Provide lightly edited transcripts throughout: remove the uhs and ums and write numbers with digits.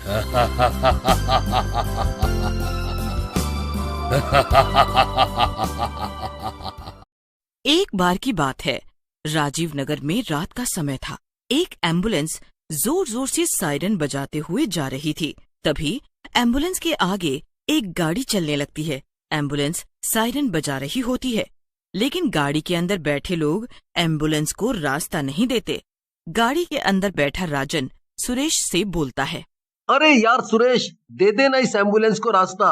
एक बार की बात है, राजीव नगर में रात का समय था। एक एम्बुलेंस जोर जोर से सायरन बजाते हुए जा रही थी। तभी एम्बुलेंस के आगे एक गाड़ी चलने लगती है। एम्बुलेंस सायरन बजा रही होती है, लेकिन गाड़ी के अंदर बैठे लोग एम्बुलेंस को रास्ता नहीं देते। गाड़ी के अंदर बैठा राजन सुरेश से बोलता है, अरे यार सुरेश, दे देना इस एम्बुलेंस को रास्ता।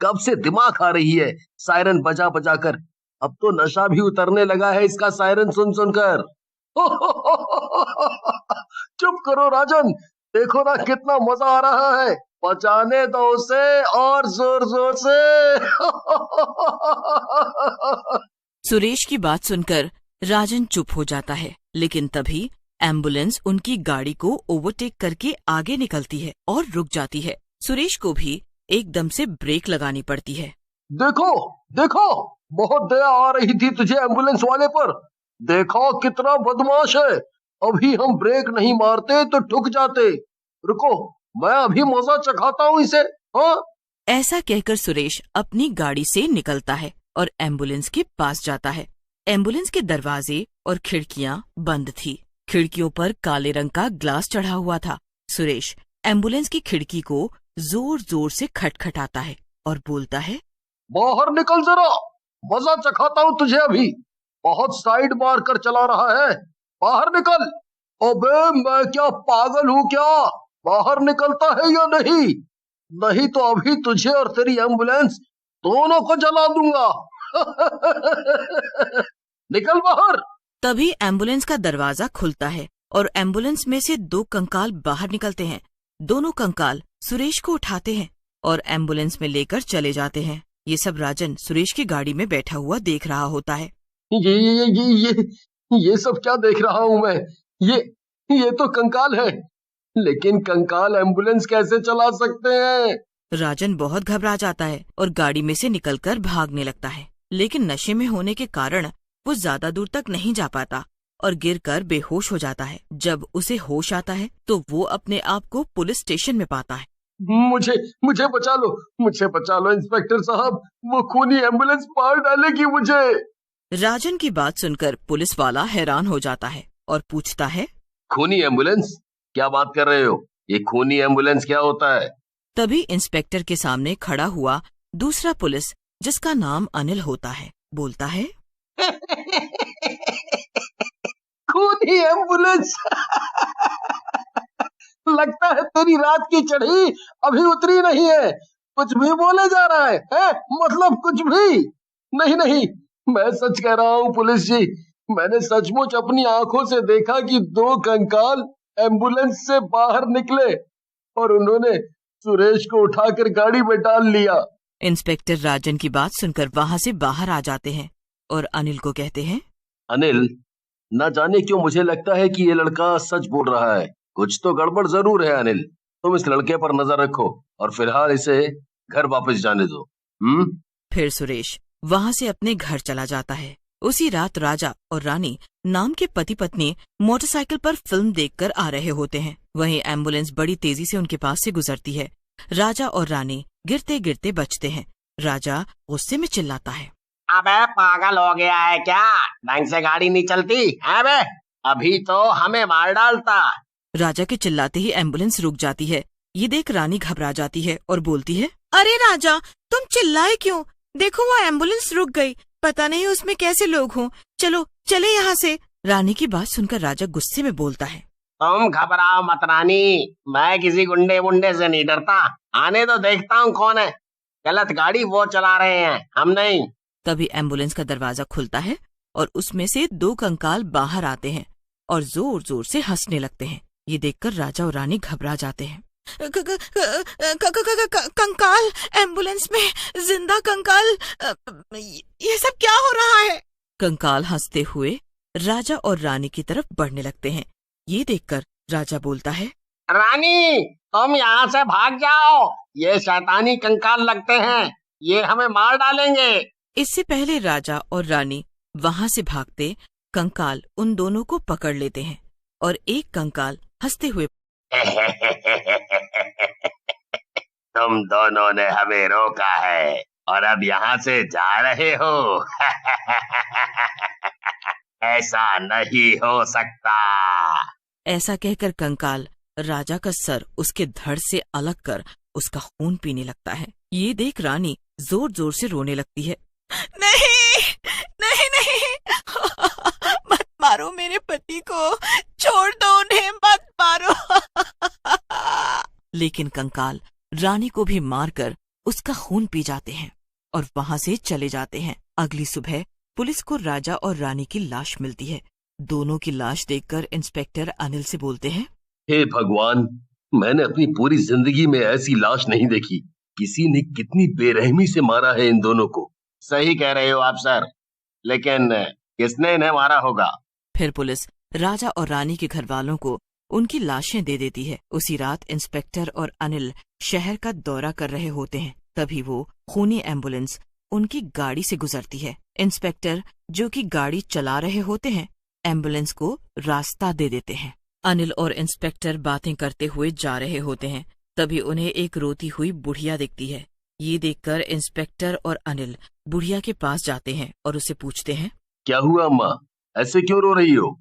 कब से दिमाग खा रही है सायरन बजा बजा कर। अब तो नशा भी उतरने लगा है इसका सायरन सुन सुनकर। चुप करो राजन, देखो ना कितना मजा आ रहा है। बजाने दो उसे और जोर जोर से। सुरेश की बात सुनकर राजन चुप हो जाता है, लेकिन तभी एम्बुलेंस उनकी गाड़ी को ओवरटेक करके आगे निकलती है और रुक जाती है। सुरेश को भी एकदम से ब्रेक लगानी पड़ती है। देखो देखो, बहुत दया आ रही थी तुझे एम्बुलेंस वाले पर। देखो कितना बदमाश है। अभी हम ब्रेक नहीं मारते तो ठुक जाते। रुको, मैं अभी मजा चखाता हूँ इसे। हाँ, ऐसा कहकर सुरेश अपनी गाड़ी से निकलता है और एम्बुलेंस के पास जाता है। एम्बुलेंस के दरवाजे और खिड़कियां बंद थी। खिड़कियों पर काले रंग का ग्लास चढ़ा हुआ था। सुरेश एम्बुलेंस की खिड़की को जोर जोर से खटखटाता है और बोलता है, बाहर निकल जरा, मजा चखाता हूँ तुझे अभी। बहुत साइड मार कर चला रहा है, बाहर निकल। अबे मैं क्या पागल हूँ क्या? बाहर निकलता है या नहीं? नहीं तो अभी तुझे और तेरी एम्बुलेंस दोनों को जला दूंगा। निकल बाहर। तभी एम्बुलेंस का दरवाजा खुलता है और एम्बुलेंस में से दो कंकाल बाहर निकलते हैं। दोनों कंकाल सुरेश को उठाते हैं और एम्बुलेंस में लेकर चले जाते हैं। ये सब राजन सुरेश की गाड़ी में बैठा हुआ देख रहा होता है। ये सब क्या देख रहा हूँ मैं? ये तो कंकाल है, लेकिन कंकाल एम्बुलेंस कैसे चला सकते हैं? राजन बहुत घबरा जाता है और गाड़ी में से निकलकर भागने लगता है, लेकिन नशे में होने के कारण वो ज्यादा दूर तक नहीं जा पाता और गिरकर बेहोश हो जाता है। जब उसे होश आता है तो वो अपने आप को पुलिस स्टेशन में पाता है। मुझे बचा लो, मुझे बचा लो इंस्पेक्टर साहब, वो खूनी एम्बुलेंस मार डालेगी मुझे। राजन की बात सुनकर पुलिस वाला हैरान हो जाता है और पूछता है, खूनी एम्बुलेंस? क्या बात कर रहे हो? ये खूनी एम्बुलेंस क्या होता है? तभी इंस्पेक्टर के सामने खड़ा हुआ दूसरा पुलिस, जिसका नाम अनिल होता है, बोलता है, खूनी एम्बुलेंस। लगता है तेरी रात की चढ़ी अभी उतरी नहीं है। कुछ भी बोले जा रहा है? मतलब कुछ भी नहीं। मैं सच कह रहा हूँ पुलिस जी, मैंने सचमुच अपनी आंखों से देखा कि दो कंकाल एम्बुलेंस से बाहर निकले और उन्होंने सुरेश को उठाकर गाड़ी में डाल लिया। इंस्पेक्टर राजन की बात सुनकर वहाँ से बाहर आ जाते हैं और अनिल को कहते हैं, अनिल, न जाने क्यों मुझे लगता है कि ये लड़का सच बोल रहा है। कुछ तो गड़बड़ जरूर है अनिल। तुम इस लड़के पर नजर रखो और फिलहाल इसे घर वापस जाने दो। फिर सुरेश वहाँ से अपने घर चला जाता है। उसी रात राजा और रानी नाम के पति पत्नी मोटरसाइकिल पर फिल्म देखकर आ रहे होते हैं। वहीं एम्बुलेंस बड़ी तेजी से उनके पास से गुजरती है। राजा और रानी गिरते गिरते बचते हैं। राजा गुस्से में चिल्लाता है, अबे पागल हो गया है क्या? ढंग से गाड़ी नहीं चलती है बे? अभी तो हमें मार डालता। राजा के चिल्लाते ही एम्बुलेंस रुक जाती है। ये देख रानी घबरा जाती है और बोलती है, अरे राजा, तुम चिल्लाए क्यों? देखो वो एम्बुलेंस रुक गई, पता नहीं उसमें कैसे लोग हों। चलो चले यहाँ से। रानी की बात सुनकर राजा गुस्से में बोलता है, तुम घबराओ मत रानी, मैं किसी गुंडे वुंडे से नहीं डरता। आने तो देखता हूँ कौन है। गलत गाड़ी वो चला रहे हैं, हम नहीं। तभी एम्बुलेंस का दरवाजा खुलता है और उसमें से दो कंकाल बाहर आते हैं और जोर जोर से हंसने लगते हैं। ये देखकर राजा और रानी घबरा जाते हैं। कंकाल एम्बुलेंस में, जिंदा कंकाल, ये सब क्या हो रहा है? कंकाल हंसते हुए राजा और रानी की तरफ बढ़ने लगते हैं। ये देखकर राजा बोलता है, रानी तुम यहाँ से भाग जाओ, ये शैतानी कंकाल लगते हैं, ये हमें मार डालेंगे। इससे पहले राजा और रानी वहाँ से भागते कंकाल उन दोनों को पकड़ लेते हैं और एक कंकाल हंसते हुए तुम दोनों ने हमें रोका है और अब यहाँ से जा रहे हो। ऐसा नहीं हो सकता। ऐसा कहकर कंकाल राजा का सर उसके धड़ से अलग कर उसका खून पीने लगता है। ये देख रानी जोर जोर से रोने लगती है। नहीं नहीं नहीं, मत मारो मेरे पति को, छोड़ दो उन्हें, मत मारो। लेकिन कंकाल रानी को भी मारकर उसका खून पी जाते हैं और वहां से चले जाते हैं। अगली सुबह पुलिस को राजा और रानी की लाश मिलती है। दोनों की लाश देखकर इंस्पेक्टर अनिल से बोलते हैं, हे भगवान, मैंने अपनी पूरी जिंदगी में ऐसी लाश नहीं देखी। किसी ने कितनी बेरहमी से मारा है इन दोनों को। सही कह रहे हो आप सर, लेकिन किसने इन्हें मारा होगा? फिर पुलिस राजा और रानी के घर वालों को उनकी लाशें दे देती है। उसी रात इंस्पेक्टर और अनिल शहर का दौरा कर रहे होते हैं। तभी वो खूनी एम्बुलेंस उनकी गाड़ी से गुजरती है। इंस्पेक्टर, जो कि गाड़ी चला रहे होते हैं, एम्बुलेंस को रास्ता दे देते हैं। अनिल और इंस्पेक्टर बातें करते हुए जा रहे होते हैं। तभी उन्हें एक रोती हुई बुढ़िया दिखती है। ये देखकर इंस्पेक्टर और अनिल बुढ़िया के पास जाते हैं और उसे पूछते हैं, क्या हुआ अम्मा, ऐसे क्यों रो रही हो?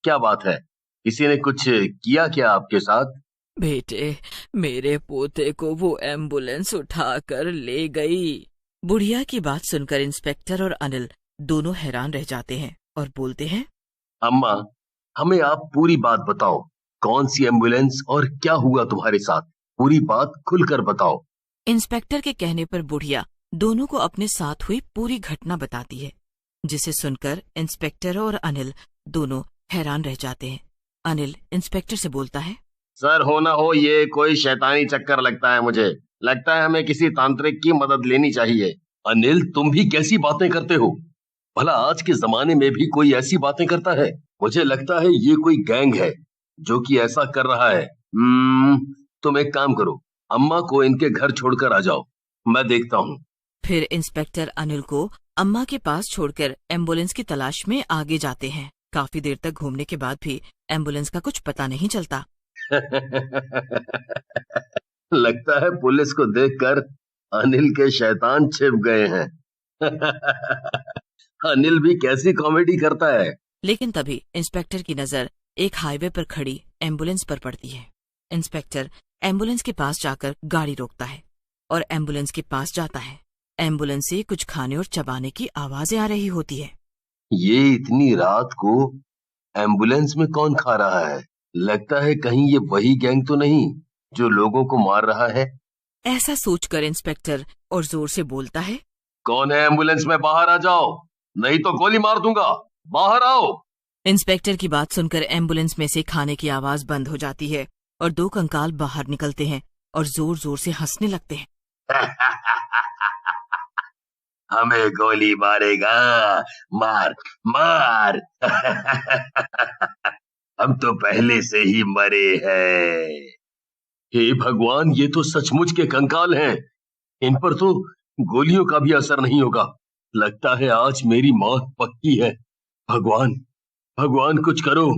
क्या बात है? किसी ने कुछ किया क्या आपके साथ? बेटे, मेरे पोते को वो एम्बुलेंस उठाकर ले गई। बुढ़िया की बात सुनकर इंस्पेक्टर और अनिल दोनों हैरान रह जाते हैं और बोलते हैं, अम्मा, हमें आप पूरी बात बताओ। कौन सी एम्बुलेंस और क्या हुआ तुम्हारे साथ? पूरी बात खुलकर बताओ। इंस्पेक्टर के कहने पर बुढ़िया दोनों को अपने साथ हुई पूरी घटना बताती है, जिसे सुनकर इंस्पेक्टर और अनिल दोनों हैरान रह जाते हैं। अनिल इंस्पेक्टर से बोलता है, सर, हो ना हो ये कोई शैतानी चक्कर लगता है मुझे। लगता है हमें किसी तांत्रिक की मदद लेनी चाहिए। अनिल, तुम भी कैसी बातें करते हो? भला आज के जमाने में भी कोई ऐसी बातें करता है? मुझे लगता है ये कोई गैंग है जो कि ऐसा कर रहा है। तुम एक काम करो, अम्मा को इनके घर छोड़कर आ जाओ, मैं देखता हूँ। फिर इंस्पेक्टर अनिल को अम्मा के पास छोड़कर एम्बुलेंस की तलाश में आगे जाते हैं। काफी देर तक घूमने के बाद भी एम्बुलेंस का कुछ पता नहीं चलता। लगता है पुलिस को देखकर अनिल के शैतान छिप गए हैं। अनिल भी कैसी कॉमेडी करता है। लेकिन तभी इंस्पेक्टर की नजर एक हाईवे पर खड़ी एम्बुलेंस पर पड़ती है। इंस्पेक्टर एम्बुलेंस के पास जाकर गाड़ी रोकता है और एम्बुलेंस के पास जाता है। एम्बुलेंस से कुछ खाने और चबाने की आवाजें आ रही होती है। ये इतनी रात को एम्बुलेंस में कौन खा रहा है? लगता है कहीं ये वही गैंग तो नहीं जो लोगों को मार रहा है। ऐसा सोचकर इंस्पेक्टर और जोर से बोलता है, कौन है एम्बुलेंस में? बाहर आ जाओ, नहीं तो गोली मार दूंगा। बाहर आओ। इंस्पेक्टर की बात सुनकर एम्बुलेंस में से खाने की आवाज बंद हो जाती है और दो कंकाल बाहर निकलते हैं और जोर जोर से हंसने लगते हैं। हमें गोली मारेगा? मार मार। हम तो पहले से ही मरे हैं। हे भगवान, ये तो सचमुच के कंकाल हैं। इन पर तो गोलियों का भी असर नहीं होगा। लगता है आज मेरी मौत पक्की है। भगवान, भगवान कुछ करो।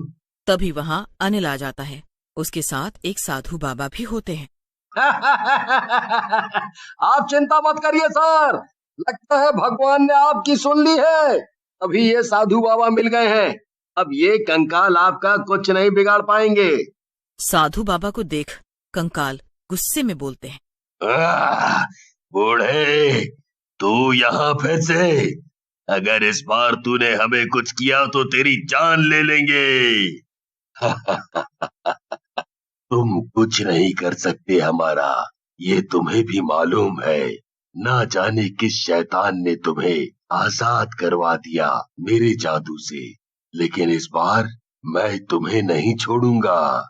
तभी वहाँ अनिल आ जाता है। उसके साथ एक साधु बाबा भी होते हैं। आप चिंता मत करिए सर, लगता है भगवान ने आपकी सुन ली है। अभी ये साधु बाबा मिल गए हैं। अब ये कंकाल आपका कुछ नहीं बिगाड़ पाएंगे। साधु बाबा को देख कंकाल गुस्से में बोलते हैं, बूढ़े, तू यहाँ फंसे। अगर इस बार तूने हमें कुछ किया तो तेरी जान ले लेंगे। तुम कुछ नहीं कर सकते हमारा, ये तुम्हें भी मालूम है। ना जाने किस शैतान ने तुम्हें आजाद करवा दिया मेरे जादू से, लेकिन इस बार मैं तुम्हें नहीं छोड़ूंगा।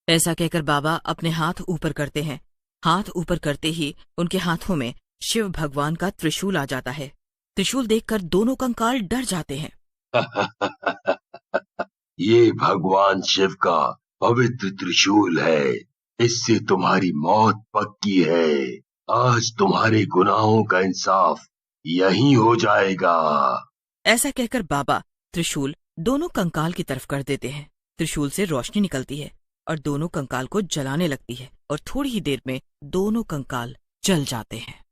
ऐसा कहकर बाबा अपने हाथ ऊपर करते हैं। हाथ ऊपर करते ही उनके हाथों में शिव भगवान का त्रिशूल आ जाता है। त्रिशूल देखकर दोनों कंकाल डर जाते हैं। ये भगवान शिव का पवित्र त्रिशूल है, इससे तुम्हारी मौत पक्की है। आज तुम्हारे गुनाहों का इंसाफ यही हो जाएगा। ऐसा कहकर बाबा त्रिशूल दोनों कंकाल की तरफ कर देते हैं। त्रिशूल से रोशनी निकलती है और दोनों कंकाल को जलाने लगती है और थोड़ी ही देर में दोनों कंकाल चल जाते हैं।